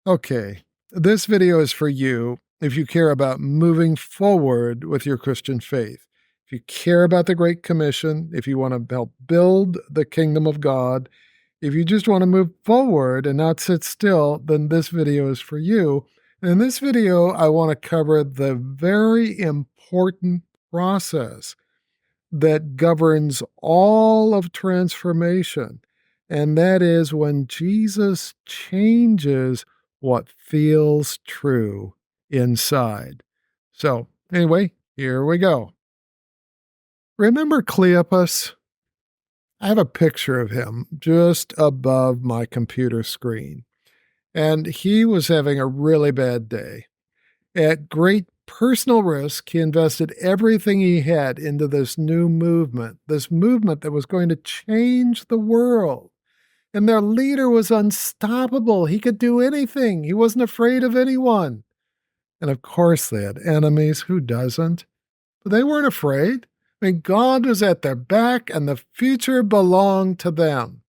Okay, this video is for you if you care about moving forward with your Christian faith. If you care about the Great Commission, if you want to help build the kingdom of God, if you just want to move forward and not sit still, then this video is for you. And in this video, I want to cover the very important process that governs all of transformation. And that is when Jesus changes what feels true inside. So, anyway, here we go. Remember Cleopas? I have a picture of him just above my computer screen. And he was having a really bad day. At great personal risk, he invested everything he had into this new movement, this movement that was going to change the world. And their leader was unstoppable. He could do anything. He wasn't afraid of anyone. And of course, they had enemies. Who doesn't? But they weren't afraid. I mean, God was at their back, and the future belonged to them.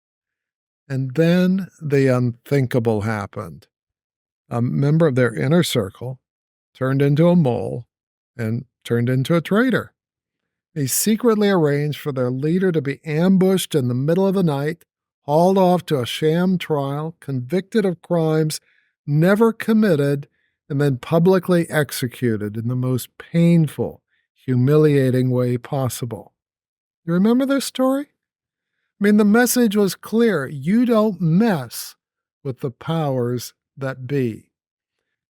And then the unthinkable happened. A member of their inner circle turned into a mole and turned into a traitor. He secretly arranged for their leader to be ambushed in the middle of the night, hauled off to a sham trial, convicted of crimes never committed, and then publicly executed in the most painful, humiliating way possible. You remember this story? I mean, the message was clear. You don't mess with the powers that be.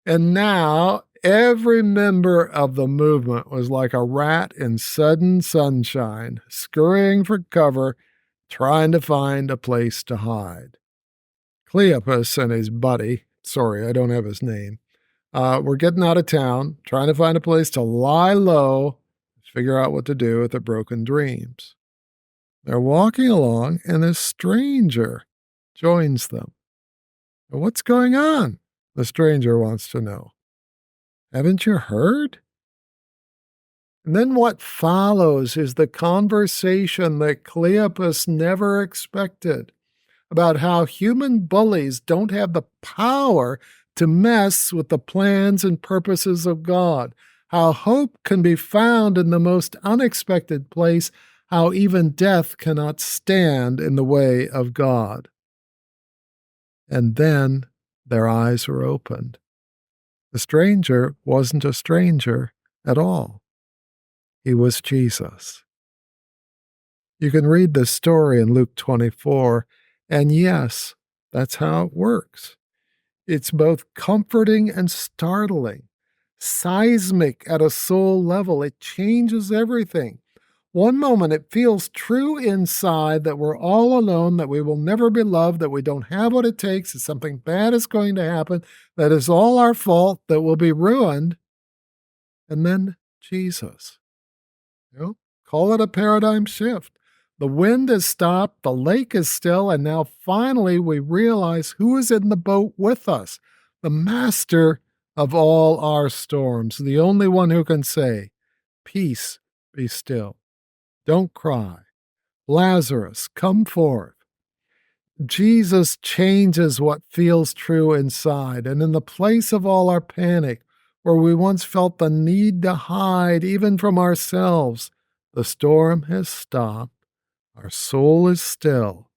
And now every member of the movement was like a rat in sudden sunshine, scurrying for cover, trying to find a place to hide. Cleopas and his buddy, sorry, I don't have his name, were getting out of town, trying to find a place to lie low, figure out what to do with their broken dreams. They're walking along, and a stranger joins them. What's going on? The stranger wants to know. Haven't you heard? And then what follows is the conversation that Cleopas never expected about how human bullies don't have the power to mess with the plans and purposes of God, how hope can be found in the most unexpected place, how even death cannot stand in the way of God. And then their eyes were opened. The stranger wasn't a stranger at all. He was Jesus. You can read this story in Luke 24, and yes, that's how it works. It's both comforting and startling, seismic at a soul level. It changes everything. One moment it feels true inside that we're all alone, that we will never be loved, that we don't have what it takes, that something bad is going to happen, that is all our fault, that we'll be ruined. And then Jesus. Call it a paradigm shift. The wind has stopped, the lake is still, and now finally we realize who is in the boat with us, the master of all our storms, the only one who can say, "Peace, be still. Don't cry. Lazarus, come forth." Jesus changes what feels true inside, and in the place of all our panic, where we once felt the need to hide even from ourselves, the storm has stopped, our soul is still,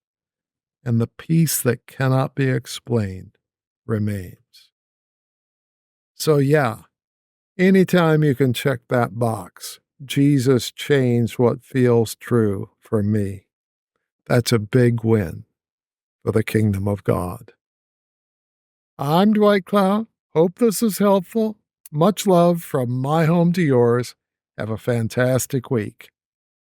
and the peace that cannot be explained remains. So yeah, anytime you can check that box, Jesus changed what feels true for me. That's a big win for the kingdom of God. I'm Dwight. Hope this is helpful. Much love from my home to yours. Have a fantastic week.